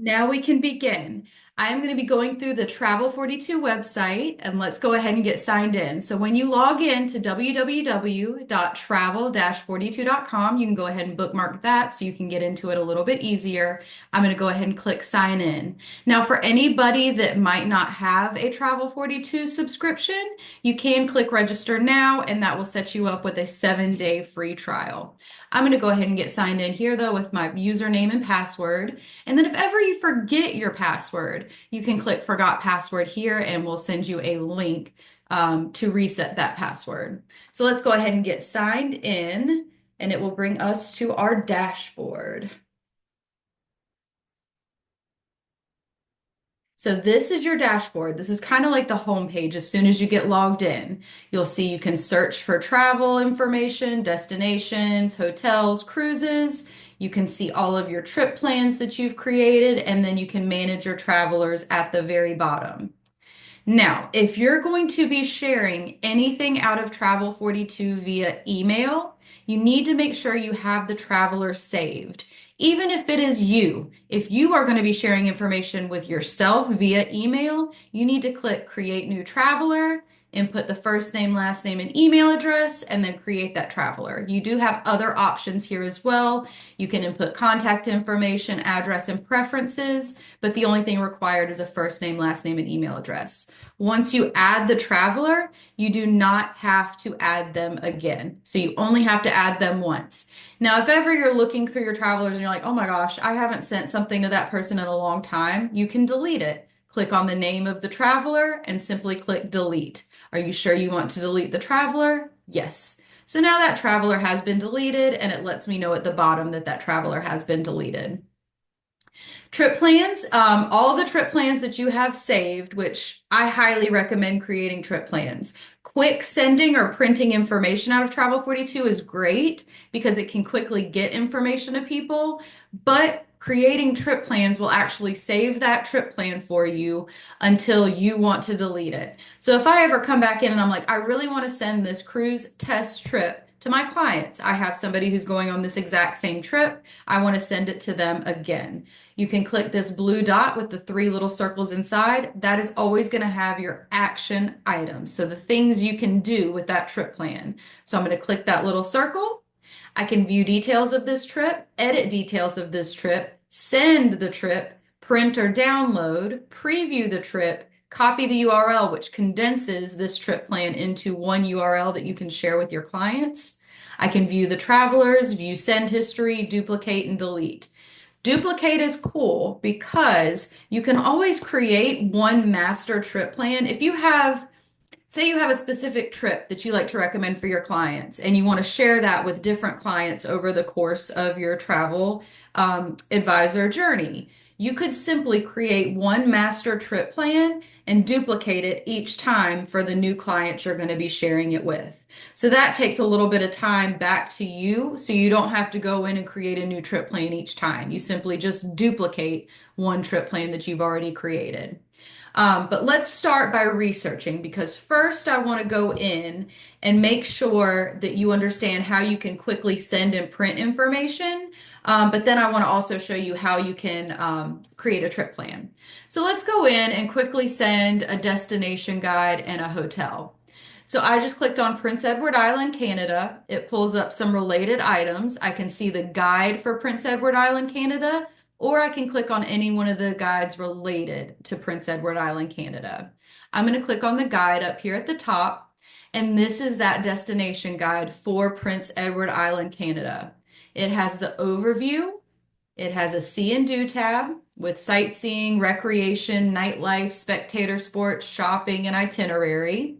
Now we can begin. I'm going to be going through the Travel42 website and let's go ahead and get signed in. So when you log in to www.travel-42.com, you can go ahead and bookmark that so you can get into it a little bit easier. I'm going to go ahead and click sign in. Now for anybody that might not have a Travel42 subscription, you can click register now and that will set you up with a 7-day free trial. I'm going to go ahead and get signed in here though with my username and password. And then if ever you forget your password, you can click forgot password here and we'll send you a link to reset that password. So let's go ahead and get signed in and it will bring us to our dashboard. So this is your dashboard. This is kind of like the home page as soon as you get logged in. You'll see you can search for travel information, destinations, hotels, cruises. You can see all of your trip plans that you've created, and then you can manage your travelers at the very bottom. Now, if you're going to be sharing anything out of Travel42 via email, you need to make sure you have the traveler saved. Even if it is you, if you are going to be sharing information with yourself via email, you need to click Create New Traveler, input the first name, last name, and email address, and then create that traveler. You do have other options here as well. You can input contact information, address, and preferences, but the only thing required is a first name, last name, and email address. Once you add the traveler, you do not have to add them again. So you only have to add them once. Now, if ever you're looking through your travelers and you're like, oh my gosh, I haven't sent something to that person in a long time, you can delete it. Click on the name of the traveler and simply click delete. Are you sure you want to delete the traveler? Yes. So now that traveler has been deleted and it lets me know at the bottom that that traveler has been deleted. Trip plans, all the trip plans that you have saved, which I highly recommend creating trip plans. Quick sending or printing information out of Travel42 is great because it can quickly get information to people, but creating trip plans will actually save that trip plan for you until you want to delete it. So if I ever come back in and I'm like, I really want to send this cruise test trip to my clients, I have somebody who's going on this exact same trip, I want to send it to them again. You can click this blue dot with the 3 little circles inside. That is always going to have your action items. So the things you can do with that trip plan. So I'm going to click that little circle. I can view details of this trip, edit details of this trip, send the trip, print or download, preview the trip, copy the URL, which condenses this trip plan into one URL that you can share with your clients. I can view the travelers, view send history, duplicate, and delete. Duplicate is cool because you can always create one master trip plan. If you have, say you have a specific trip that you like to recommend for your clients and you want to share that with different clients over the course of your travel advisor journey, you could simply create one master trip plan and duplicate it each time for the new clients you're going to be sharing it with. So that takes a little bit of time back to you, so you don't have to go in and create a new trip plan each time. You simply just duplicate one trip plan that you've already created. But let's start by researching because first I want to go in and make sure that you understand how you can quickly send and print information. But then I want to also show you how you can create a trip plan. So let's go in and quickly send a destination guide and a hotel. So I just clicked on Prince Edward Island, Canada. It pulls up some related items. I can see the guide for Prince Edward Island, Canada, or I can click on any one of the guides related to Prince Edward Island, Canada. I'm going to click on the guide up here at the top, and this is that destination guide for Prince Edward Island, Canada. It has the overview, it has a see and do tab with sightseeing, recreation, nightlife, spectator sports, shopping, and itinerary.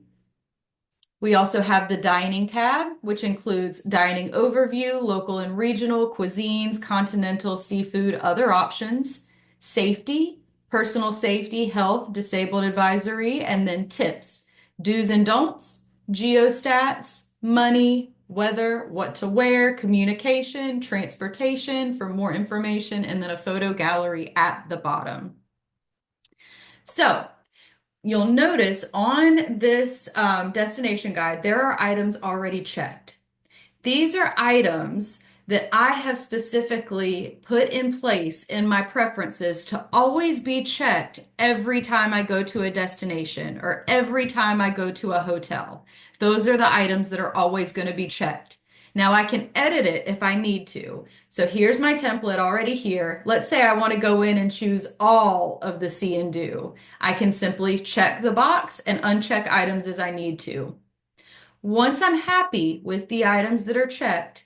We also have the dining tab, which includes dining overview, local and regional cuisines, continental, seafood, other options, safety, personal safety, health, disabled advisory, and then tips, do's and don'ts, geostats, money, weather, what to wear, communication, transportation for more information, and then a photo gallery at the bottom. So, you'll notice on this destination guide, there are items already checked. These are items that I have specifically put in place in my preferences to always be checked every time I go to a destination or every time I go to a hotel. Those are the items that are always going to be checked. Now I can edit it if I need to. So here's my template already here. Let's say I want to go in and choose all of the see and do. I can simply check the box and uncheck items as I need to. Once I'm happy with the items that are checked,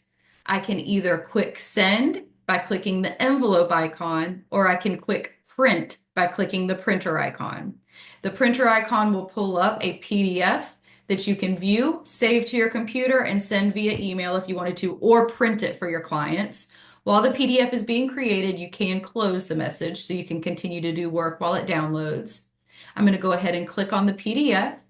I can either quick send by clicking the envelope icon, or I can quick print by clicking the printer icon. The printer icon will pull up a PDF that you can view, save to your computer, and send via email if you wanted to, or print it for your clients. While the PDF is being created, you can close the message so you can continue to do work while it downloads. I'm going to go ahead and click on the PDF.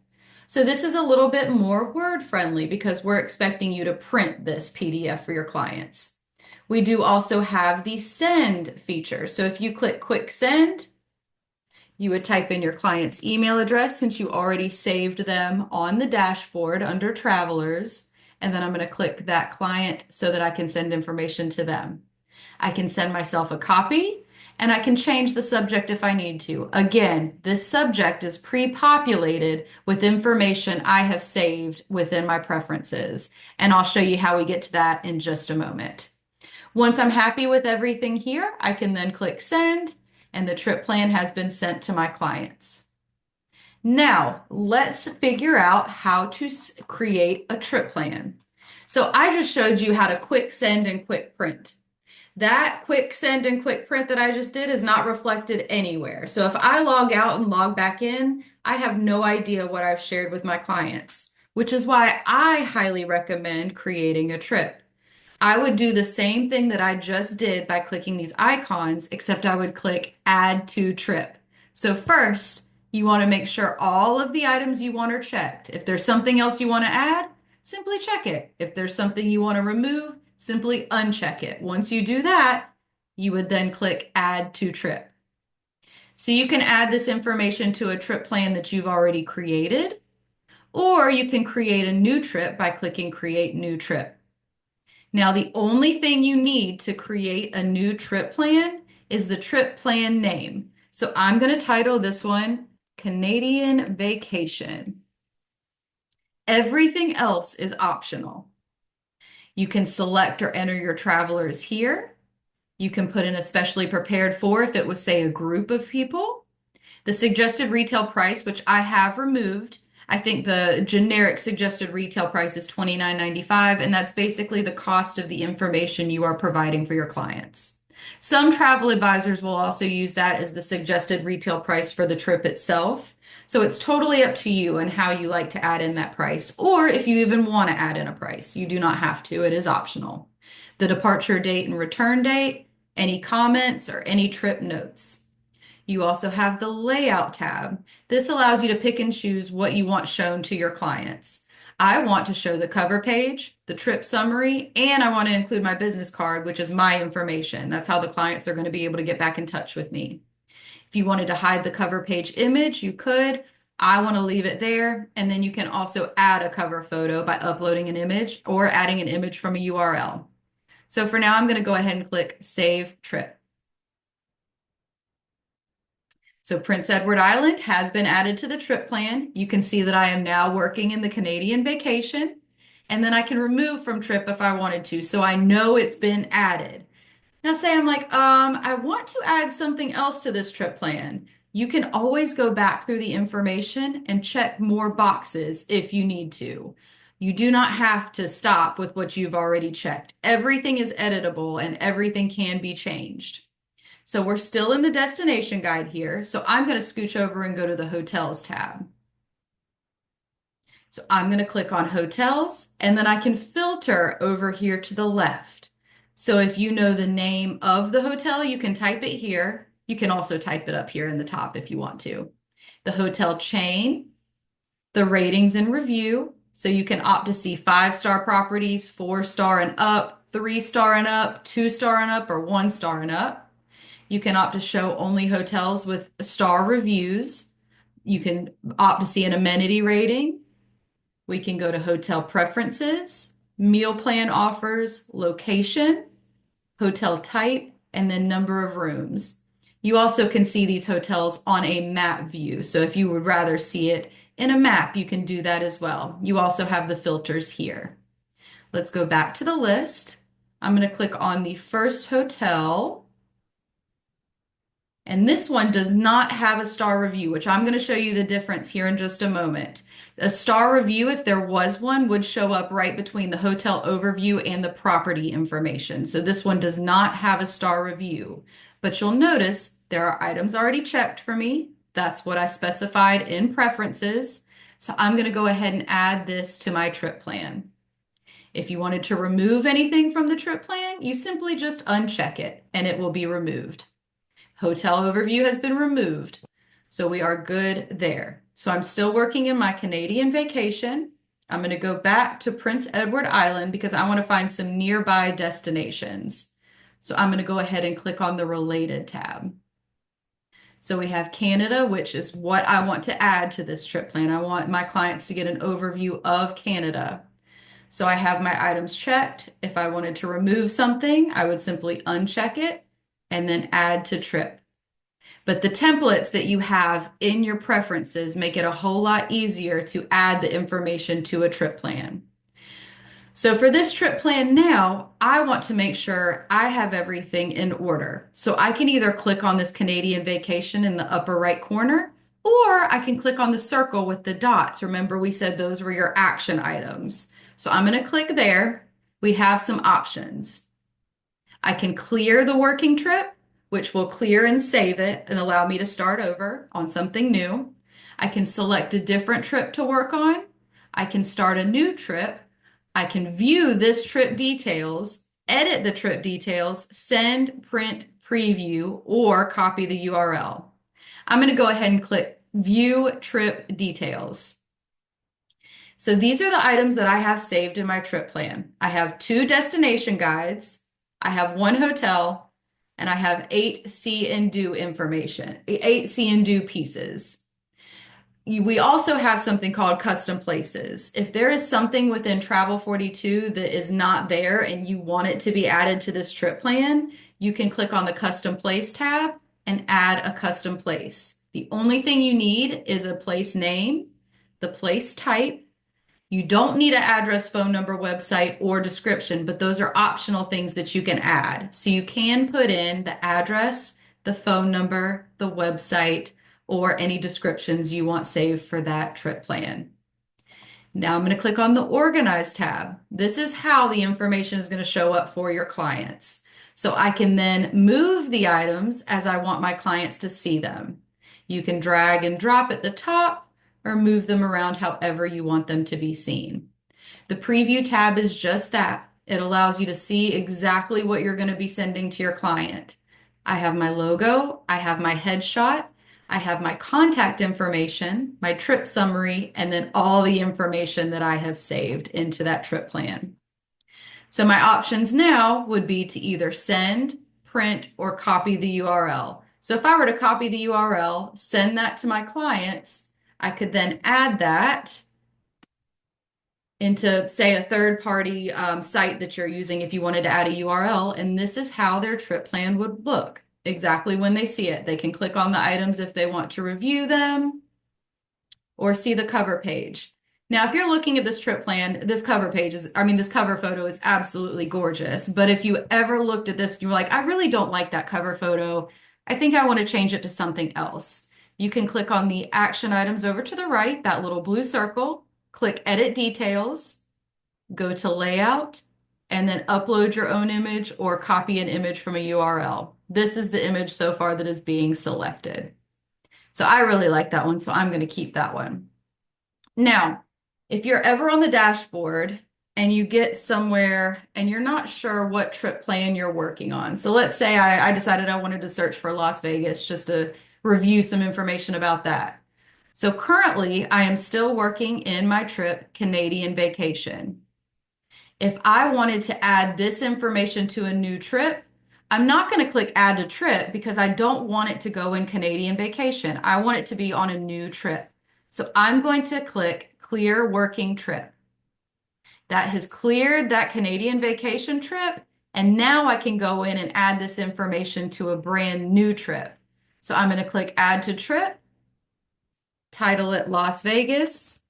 So this is a little bit more word friendly because we're expecting you to print this PDF for your clients. We do also have the send feature. So if you click quick send, you would type in your client's email address since you already saved them on the dashboard under travelers. And then I'm going to click that client so that I can send information to them. I can send myself a copy and I can change the subject if I need to. Again, this subject is pre-populated with information I have saved within my preferences, and I'll show you how we get to that in just a moment. Once I'm happy with everything here, I can then click send, and the trip plan has been sent to my clients. Now, let's figure out how to create a trip plan. So I just showed you how to quick send and quick print. That quick send and quick print that I just did is not reflected anywhere. So if I log out and log back in, I have no idea what I've shared with my clients, which is why I highly recommend creating a trip. I would do the same thing that I just did by clicking these icons, except I would click add to trip. So first, you want to make sure all of the items you want are checked. If there's something else you want to add, simply check it. If there's something you want to remove, simply uncheck it. Once you do that, you would then click add to trip. So you can add this information to a trip plan that you've already created, or you can create a new trip by clicking create new trip. Now, the only thing you need to create a new trip plan is the trip plan name. So I'm going to title this one Canadian Vacation. Everything else is optional. You can select or enter your travelers here. You can put in especially prepared for if it was, say, a group of people. The suggested retail price, which I have removed, I think the generic suggested retail price is $29.95, and that's basically the cost of the information you are providing for your clients. Some travel advisors will also use that as the suggested retail price for the trip itself. So it's totally up to you and how you like to add in that price, or if you even want to add in a price. You do not have to, it is optional. The departure date and return date, any comments, or any trip notes. You also have the layout tab. This allows you to pick and choose what you want shown to your clients. I want to show the cover page, the trip summary, and I want to include my business card, which is my information. That's how the clients are going to be able to get back in touch with me. If you wanted to hide the cover page image, you could. I want to leave it there. And then you can also add a cover photo by uploading an image or adding an image from a URL. So for now, I'm going to go ahead and click Save Trip. So Prince Edward Island has been added to the trip plan. You can see that I am now working in the Canadian vacation, and then I can remove from trip if I wanted to. So I know it's been added. Now say I'm like, I want to add something else to this trip plan. You can always go back through the information and check more boxes if you need to. You do not have to stop with what you've already checked. Everything is editable and everything can be changed. So we're still in the destination guide here. So I'm going to scooch over and go to the hotels tab. So I'm going to click on hotels and then I can filter over here to the left. So if you know the name of the hotel, you can type it here. You can also type it up here in the top if you want to. The hotel chain, the ratings and review. So you can opt to see 5-star properties, 4-star and up, 3-star and up, 2-star and up, or 1-star and up. You can opt to show only hotels with star reviews. You can opt to see an amenity rating. We can go to hotel preferences. meal plan offers, location, hotel type, and then number of rooms. You also can see these hotels on a map view. So if you would rather see it in a map, you can do that as well. You also have the filters here. Let's go back to the list. I'm going to click on the first hotel. And this one does not have a star review, which I'm going to show you the difference here in just a moment. A star review, if there was one, would show up right between the hotel overview and the property information. So this one does not have a star review. But you'll notice there are items already checked for me. That's what I specified in preferences. So I'm going to go ahead and add this to my trip plan. If you wanted to remove anything from the trip plan, you simply just uncheck it and it will be removed. Hotel overview has been removed. So we are good there. So I'm still working in my Canadian vacation. I'm going to go back to Prince Edward Island because I want to find some nearby destinations. So I'm going to go ahead and click on the related tab. So we have Canada, which is what I want to add to this trip plan. I want my clients to get an overview of Canada. So I have my items checked. If I wanted to remove something, I would simply uncheck it and then add to trip. But the templates that you have in your preferences make it a whole lot easier to add the information to a trip plan. So for this trip plan now, I want to make sure I have everything in order. So I can either click on this Canadian vacation in the upper right corner, or I can click on the circle with the dots. Remember, we said those were your action items. So I'm going to click there. We have some options. I can clear the working trip, which will clear and save it and allow me to start over on something new. I can select a different trip to work on. I can start a new trip. I can view this trip details, edit the trip details, send, print, preview, or copy the URL. I'm going to go ahead and click View Trip Details. So these are the items that I have saved in my trip plan. I have 2 destination guides, I have 1 hotel, and I have 8 see and do information, 8 see and do pieces. We also have something called custom places. If there is something within travel42 that is not there and you want it to be added to this trip plan, you can click on the custom place tab and add a custom place. The only thing you need is a place name, the place type. You don't need an address, phone number, website, or description, but those are optional things that you can add. So you can put in the address, the phone number, the website, or any descriptions you want saved for that trip plan. Now I'm going to click on the Organize tab. This is how the information is going to show up for your clients. So I can then move the items as I want my clients to see them. You can drag and drop at the top or move them around however you want them to be seen. The Preview tab is just that. It allows you to see exactly what you're going to be sending to your client. I have my logo, I have my headshot, I have my contact information, my trip summary, and then all the information that I have saved into that trip plan. So my options now would be to either send, print, or copy the URL. So if I were to copy the URL, send that to my clients, I could then add that into, say, a third-party site that you're using if you wanted to add a URL, and this is how their trip plan would look exactly when they see it. They can click on the items if they want to review them or see the cover page. Now, if you're looking at this trip plan, this cover page is, this cover photo is absolutely gorgeous. But if you ever looked at this, and you're like, I really don't like that cover photo. I think I want to change it to something else. You can click on the action items over to the right, that little blue circle, click Edit Details, go to Layout, and then upload your own image or copy an image from a URL. This is the image so far that is being selected. So I really like that one, so I'm going to keep that one. Now, if you're ever on the dashboard and you get somewhere and you're not sure what trip plan you're working on. So let's say I decided I wanted to search for Las Vegas just to review some information about that. So currently, I am still working in my trip Canadian vacation. If I wanted to add this information to a new trip, I'm not going to click add to trip because I don't want it to go in Canadian vacation. I want it to be on a new trip. So I'm going to click clear working trip. That has cleared that Canadian vacation trip. And now I can go in and add this information to a brand new trip. So I'm going to click Add to Trip, title it Las Vegas,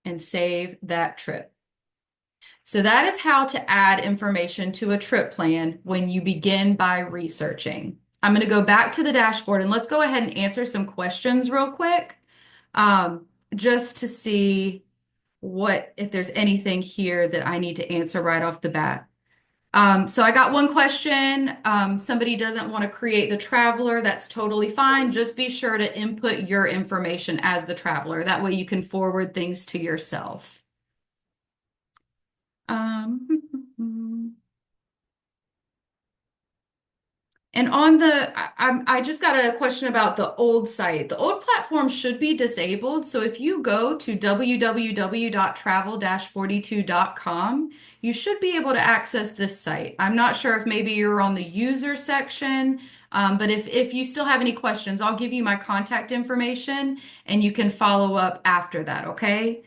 and save that trip. So that is how to add information to a trip plan when you begin by researching. I'm going to go back to the dashboard and let's go ahead and answer some questions real quick, just to see what if there's anything here that I need to answer right off the bat. So I got one question. Somebody doesn't want to create the traveler. That's totally fine. Just be sure to input your information as the traveler. That way you can forward things to yourself. Um, And on the, I just got a question about the old site. The old platform should be disabled. So if you go to www.travel-42.com, you should be able to access this site. I'm not sure if maybe you're on the user section, but if you still have any questions, I'll give you my contact information and you can follow up after that, okay?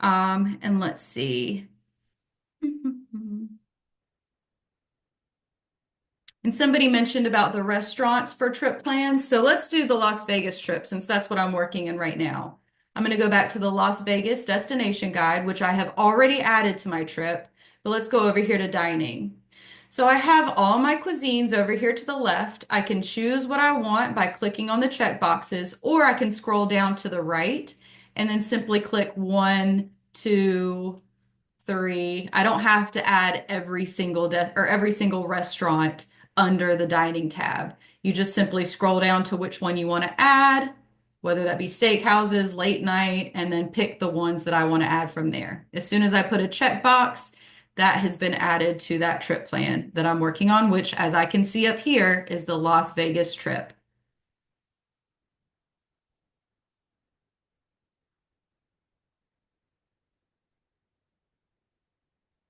And let's see. And somebody mentioned about the restaurants for trip plans. So let's do the Las Vegas trip since that's what I'm working in right now. I'm going to go back to the Las Vegas destination guide, which I have already added to my trip. But let's go over here to dining. So I have all my cuisines over here to the left. I can choose what I want by clicking on the check boxes, or I can scroll down to the right and then simply click 1, 2, 3. I don't have to add every single or every single restaurant under the dining tab. You just simply scroll down to which one you want to add, whether that be steakhouses, late night, and then pick the ones that I want to add from there. As soon as I put a checkbox, that has been added to that trip plan that I'm working on, which, as I can see up here, is the Las Vegas trip.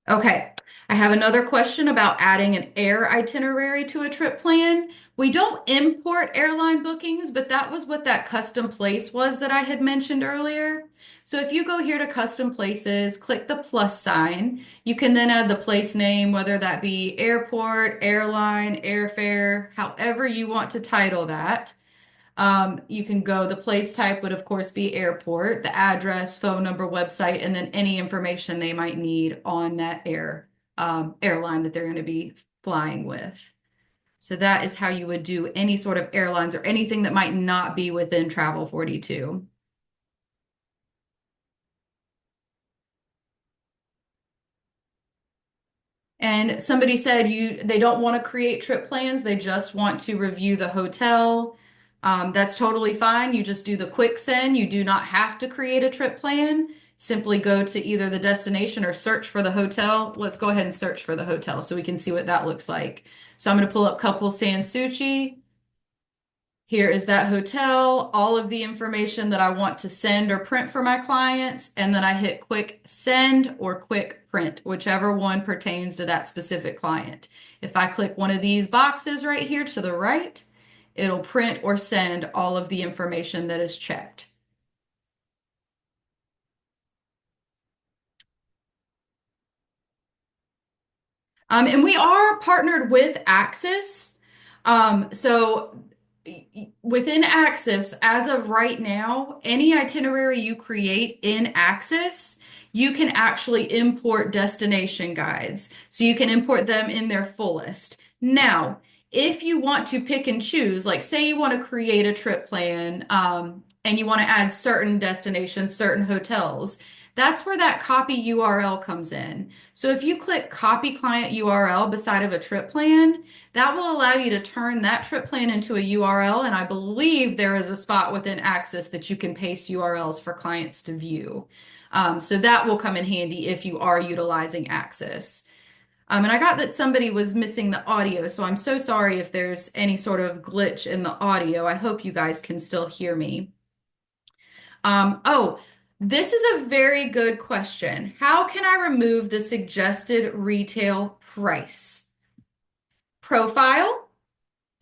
Okay, I have another question about adding an air itinerary to a trip plan. We don't import airline bookings, but that was what that custom place was that I had mentioned earlier. So if you go here to custom places, click the plus sign, you can then add the place name, whether that be airport, airline, airfare, however you want to title that. You can go, the place type would, of course, be airport, the address, phone number, website, and then any information they might need on that airline that they're going to be flying with. So that is how you would do any sort of airlines or anything that might not be within Travel 42. And somebody said they don't want to create trip plans, they just want to review the hotel. That's totally fine. You just do the quick send. You do not have to create a trip plan. Simply go to either the destination or search for the hotel. Let's go ahead and search for the hotel so we can see what that looks like. So I'm going to pull up Couple Sansucci. Here is that hotel, all of the information that I want to send or print for my clients, and then I hit quick send or quick print, whichever one pertains to that specific client. If I click one of these boxes right here to the right, it'll print or send all of the information that is checked. And we are partnered with Axis. So within Axis, as of right now, any itinerary you create in Axis, you can actually import destination guides. So you can import them in their fullest. Now, if you want to pick and choose, like say you want to create a trip plan, and you want to add certain destinations, certain hotels, that's where that copy URL comes in. So if you click copy client URL beside of a trip plan, that will allow you to turn that trip plan into a URL. And I believe there is a spot within Access that you can paste URLs for clients to view. So that will come in handy if you are utilizing Access. And I got that somebody was missing the audio, so I'm so sorry if there's any sort of glitch in the audio. I hope you guys can still hear me. Oh, this is a very good question. How can I remove the suggested retail price? Profile,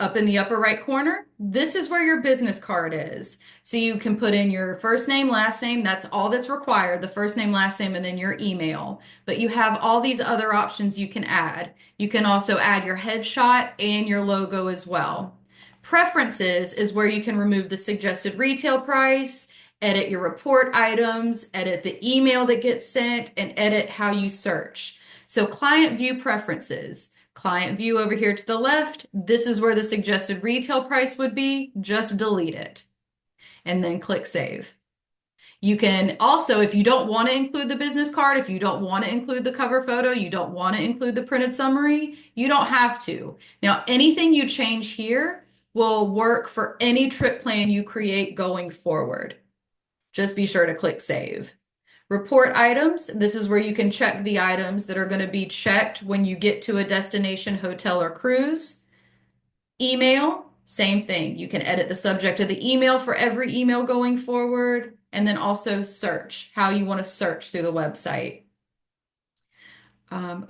Up in the upper right corner, this is where your business card is. So you can put in your first name, last name. That's all that's required, the first name, last name, and then your email. But you have all these other options you can add. You can also add your headshot and your logo as well. Preferences is where you can remove the suggested retail price, edit your report items, edit the email that gets sent, and edit how you search. So client view preferences. Client view over here to the left, this is where the suggested retail price would be. Just delete it and then click save. You can also, if you don't want to include the business card, if you don't want to include the cover photo, you don't want to include the printed summary, you don't have to. Now, anything you change here will work for any trip plan you create going forward. Just be sure to click save. Report items. This is where you can check the items that are going to be checked when you get to a destination, hotel, or cruise. Email, same thing. You can edit the subject of the email for every email going forward. And then also search, how you want to search through the website.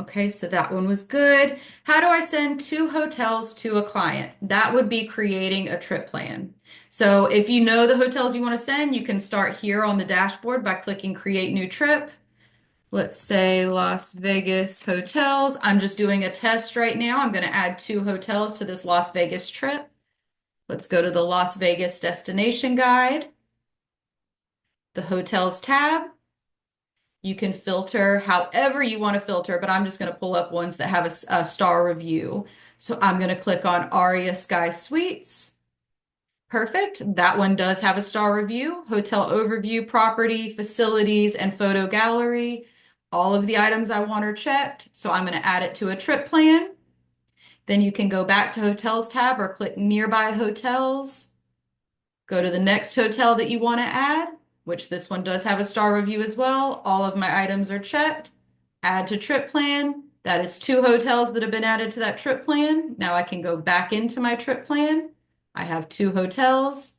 Okay, so that one was good. How do I send two hotels to a client? That would be creating a trip plan. So if you know the hotels you want to send, you can start here on the dashboard by clicking Create New Trip. Let's say Las Vegas hotels. I'm just doing a test right now. I'm going to add two hotels to this Las Vegas trip. Let's go to the Las Vegas destination guide, the hotels tab. You can filter however you want to filter, but I'm just going to pull up ones that have a star review. So I'm going to click on Aria Sky Suites. Perfect. That one does have a star review. Hotel overview, property, facilities, and photo gallery. All of the items I want are checked. So I'm going to add it to a trip plan. Then you can go back to Hotels tab or click Nearby Hotels. Go to the next hotel that you want to add, which this one does have a star review as well. All of my items are checked. Add to trip plan. That is two hotels that have been added to that trip plan. Now I can go back into my trip plan. I have two hotels.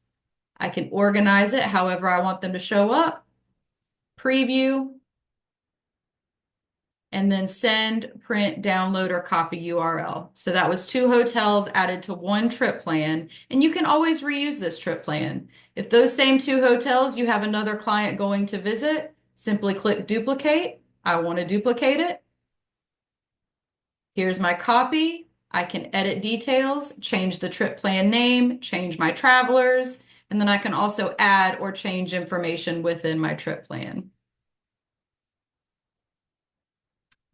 I can organize it however I want them to show up. Preview. And then send, print, download, or copy URL. So that was two hotels added to one trip plan, and you can always reuse this trip plan. If those same two hotels you have another client going to visit, simply click duplicate. I want to duplicate it. Here's my copy. I can edit details, change the trip plan name, change my travelers, and then I can also add or change information within my trip plan.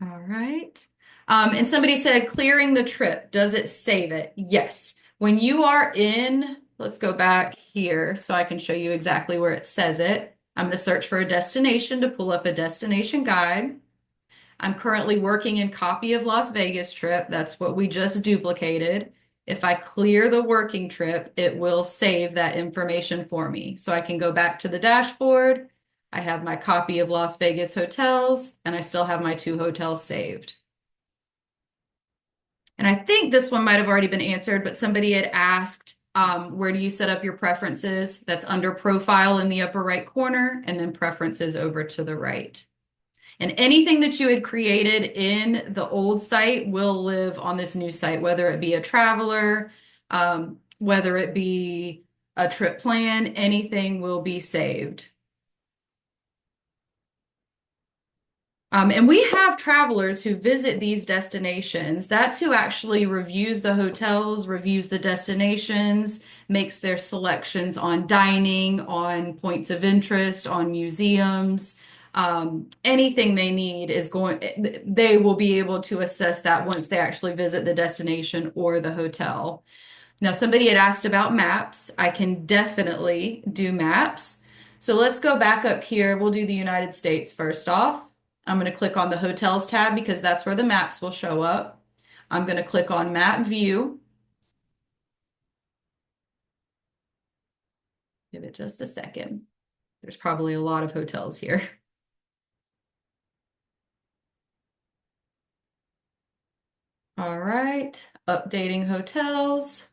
All right. And somebody said clearing the trip, does it save it? Yes. When you are in, let's go back here so I can show you exactly where it says it. I'm going to search for a destination to pull up a destination guide. I'm currently working in copy of Las Vegas trip. That's what we just duplicated. If I clear the working trip, it will save that information for me. So I can go back to the dashboard. I have my copy of Las Vegas hotels, and I still have my two hotels saved. And I think this one might have already been answered, but somebody had asked, where do you set up your preferences? That's under profile in the upper right corner, and then preferences over to the right. And anything that you had created in the old site will live on this new site, whether it be a traveler, whether it be a trip plan, anything will be saved. And we have travelers who visit these destinations. That's who actually reviews the hotels, reviews the destinations, makes their selections on dining, on points of interest, on museums. Anything they need is they will be able to assess that once they actually visit the destination or the hotel. Now, somebody had asked about maps. I can definitely do maps. So let's go back up here. We'll do the United States first off. I'm going to click on the hotels tab because that's where the maps will show up. I'm going to click on map view. Give it just a second. There's probably a lot of hotels here. All right, updating hotels.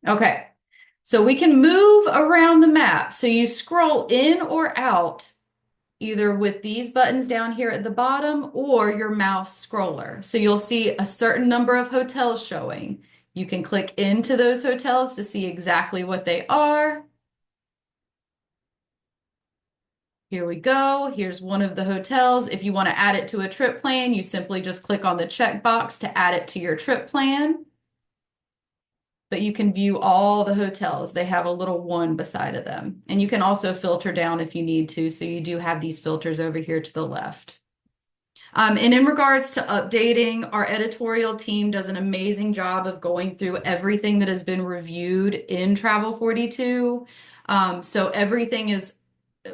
Okay, so we can move around the map. So you scroll in or out either with these buttons down here at the bottom or your mouse scroller. So you'll see a certain number of hotels showing. You can click into those hotels to see exactly what they are. Here we go. Here's one of the hotels. If you want to add it to a trip plan, you simply just click on the checkbox to add it to your trip plan. But you can view all the hotels. They have a little one beside of them. And you can also filter down if you need to. So you do have these filters over here to the left. And in regards to updating, our editorial team does an amazing job of going through everything that has been reviewed in Travel 42. So everything is,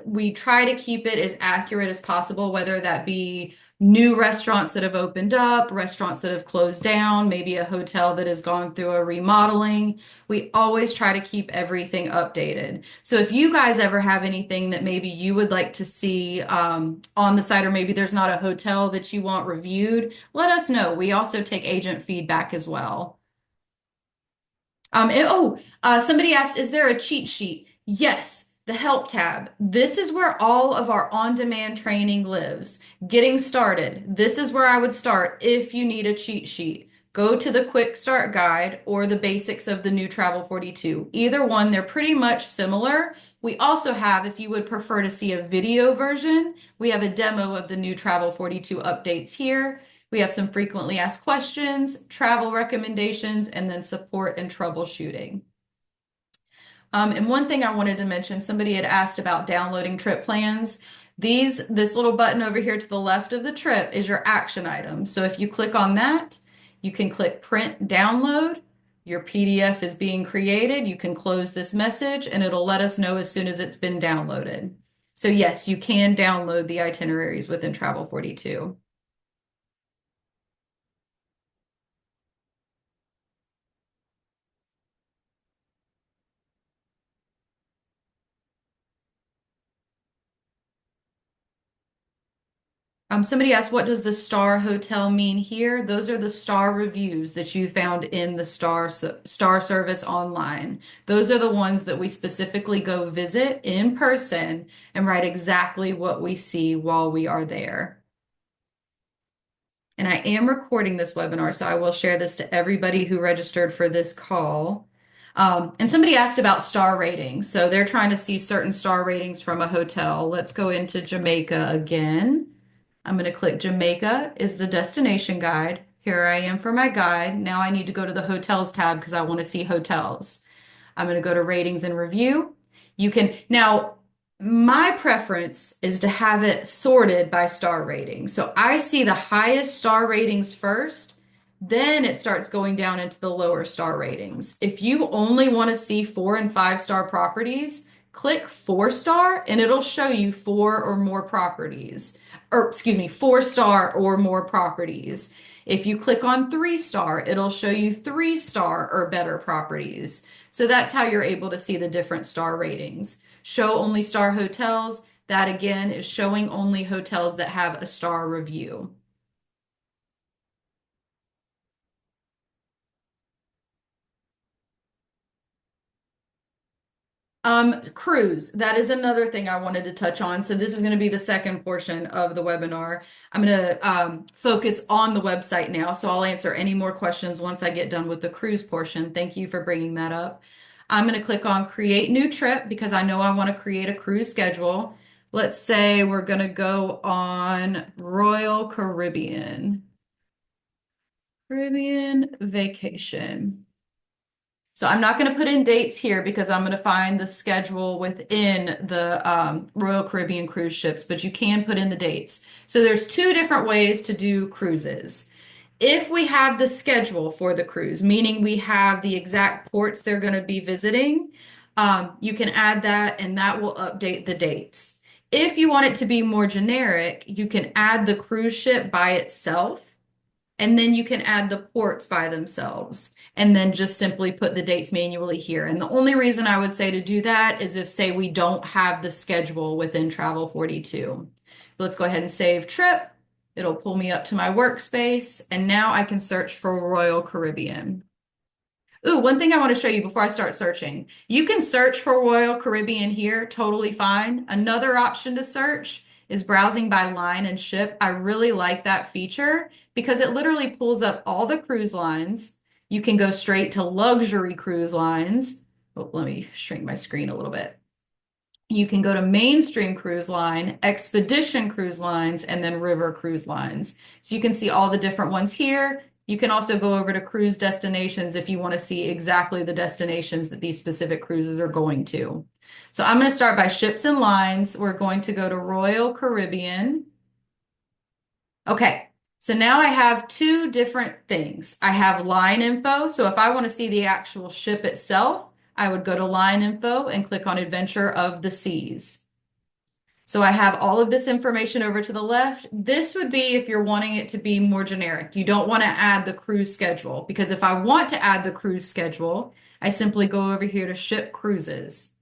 we try to keep it as accurate as possible, whether that be new restaurants that have opened up, restaurants that have closed down, maybe a hotel that has gone through a remodeling. We always try to keep everything updated. So if you guys ever have anything that maybe you would like to see on the site, or maybe there's not a hotel that you want reviewed, let us know. We also take agent feedback as well. Somebody asked, is there a cheat sheet? Yes, the help tab. This is where all of our on-demand training lives. Getting started. This is where I would start if you need a cheat sheet. Go to the quick start guide or the basics of the new Travel 42. Either one, they're pretty much similar. We also have, if you would prefer to see a video version, we have a demo of the new Travel 42 updates here. We have some frequently asked questions, travel recommendations, and then support and troubleshooting. And one thing I wanted to mention, somebody had asked about downloading trip plans. This little button over here to the left of the trip is your action item. So if you click on that, you can click print download. Your PDF is being created. You can close this message and it'll let us know as soon as it's been downloaded. So yes, you can download the itineraries within Travel 42. Somebody asked, what does the star hotel mean here? Those are the star reviews that you found in the star service online. Those are the ones that we specifically go visit in person and write exactly what we see while we are there. And I am recording this webinar, so I will share this to everybody who registered for this call. And somebody asked about star ratings. So they're trying to see certain star ratings from a hotel. Let's go into Jamaica again. I'm going to click Jamaica is the destination guide. Here I am for my guide. Now I need to go to the hotels tab because I want to see hotels. I'm going to go to ratings and review. You can now, my preference is to have it sorted by star rating. So I see the highest star ratings first, then it starts going down into the lower star ratings. If you only want to see 4 and 5 star properties, click 4 star and it'll show you 4 or more properties, or excuse me, 4 star or more properties. If you click on 3 star, it'll show you 3 star or better properties. So that's how you're able to see the different star ratings. Show only star hotels, that again is showing only hotels that have a star review. Cruise, that is another thing I wanted to touch on. So this is going to be the second portion of the webinar. I'm going to focus on the website now. So I'll answer any more questions once I get done with the cruise portion. Thank you for bringing that up. I'm going to click on create new trip because I know I want to create a cruise schedule. Let's say we're going to go on Royal Caribbean vacation. So I'm not going to put in dates here because I'm going to find the schedule within the Royal Caribbean cruise ships, but you can put in the dates. So there's 2 different ways to do cruises. If we have the schedule for the cruise, meaning we have the exact ports they're going to be visiting, you can add that and that will update the dates. If you want it to be more generic, you can add the cruise ship by itself and then you can add the ports by themselves and then just simply put the dates manually here. And the only reason I would say to do that is if, say, we don't have the schedule within Travel 42. Let's go ahead and save trip. It'll pull me up to my workspace. And now I can search for Royal Caribbean. Ooh, one thing I want to show you before I start searching. You can search for Royal Caribbean here, totally fine. Another option to search is browsing by line and ship. I really like that feature because it literally pulls up all the cruise lines. You can go straight to luxury cruise lines. Oh, let me shrink my screen a little bit. You can go to mainstream cruise line, expedition cruise lines, and then river cruise lines. So you can see all the different ones here. You can also go over to cruise destinations if you want to see exactly the destinations that these specific cruises are going to. So I'm going to start by ships and lines. We're going to go to Royal Caribbean. Okay, so now I have two different things. I have line info. So if I want to see the actual ship itself, I would go to line info and click on Adventure of the Seas. So I have all of this information over to the left. This would be if you're wanting it to be more generic. You don't want to add the cruise schedule because if I want to add the cruise schedule, I simply go over here to Ship Cruises.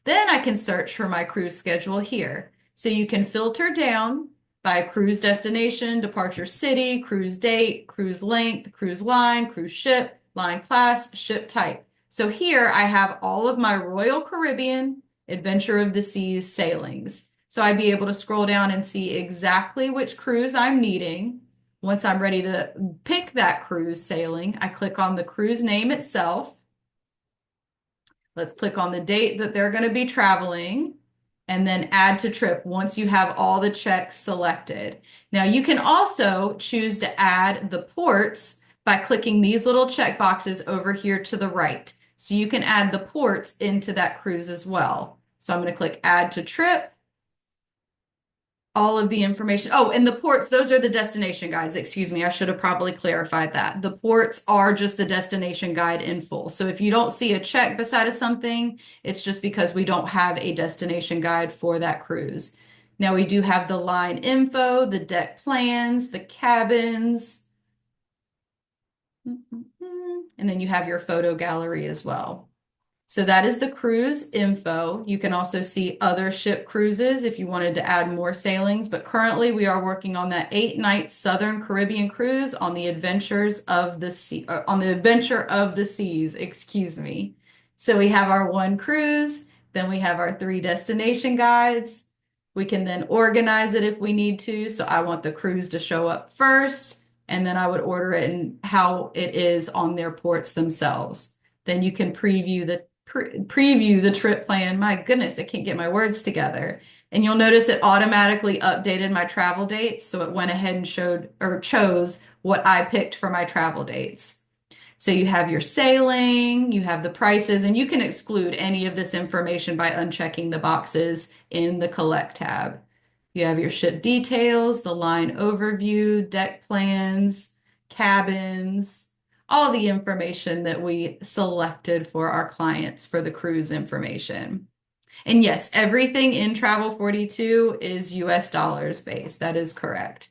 Then I can search for my cruise schedule here. So you can filter down by cruise destination, departure city, cruise date, cruise length, cruise line, cruise ship, line class, ship type. So here I have all of my Royal Caribbean Adventure of the Seas sailings. So I'd be able to scroll down and see exactly which cruise I'm needing. Once I'm ready to pick that cruise sailing, I click on the cruise name itself. Let's click on the date that they're going to be traveling and then add to trip once you have all the checks selected. Now you can also choose to add the ports by clicking these little check boxes over here to the right. So you can add the ports into that cruise as well. So I'm going to click add to trip, all of the information. Oh, and the ports, those are the destination guides. Excuse me, I should have probably clarified that. The ports are just the destination guide in full. So if you don't see a check beside of something, it's just because we don't have a destination guide for that cruise. Now we do have the line info, the deck plans, the cabins, and then you have your photo gallery as well. So that is the cruise info. You can also see other ship cruises if you wanted to add more sailings, but currently we are working on that 8-night Southern Caribbean cruise on the Adventures of the Sea, on the Adventure of the Seas, excuse me. So we have our one cruise, then we have our 3 destination guides. We can then organize it if we need to. So I want the cruise to show up first, and then I would order it and how it is on their ports themselves. Then you can preview the trip plan. My goodness, I can't get my words together. And you'll notice it automatically updated my travel dates, so it went ahead and showed or chose what I picked for my travel dates. So you have your sailing, you have the prices, and you can exclude any of this information by unchecking the boxes in the Collect tab. You have your ship details, the line overview, deck plans, cabins, all the information that we selected for our clients for the cruise information. And yes, everything in Travel42 is US dollars based. That is correct.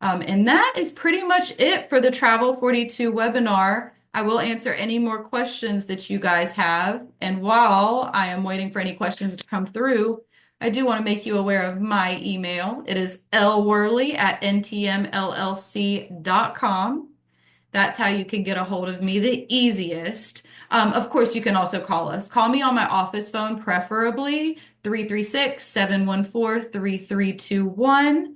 And that is pretty much it for the Travel42 webinar. I will answer any more questions that you guys have. And while I am waiting for any questions to come through, I do want to make you aware of my email. It is lworley@ntmllc.com. That's how you can get a hold of me the easiest. Of course, you can also call us. Call me on my office phone, preferably 336-714-3321.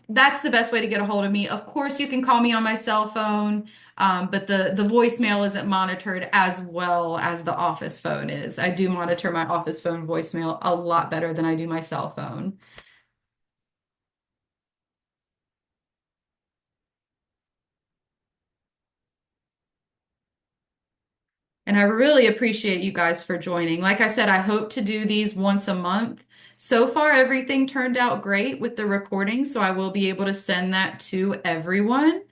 That's the best way to get a hold of me. Of course, you can call me on my cell phone, but the voicemail isn't monitored as well as the office phone is. I do monitor my office phone voicemail a lot better than I do my cell phone. And I really appreciate you guys for joining. Like I said, I hope to do these once a month. So far, everything turned out great with the recording, so I will be able to send that to everyone.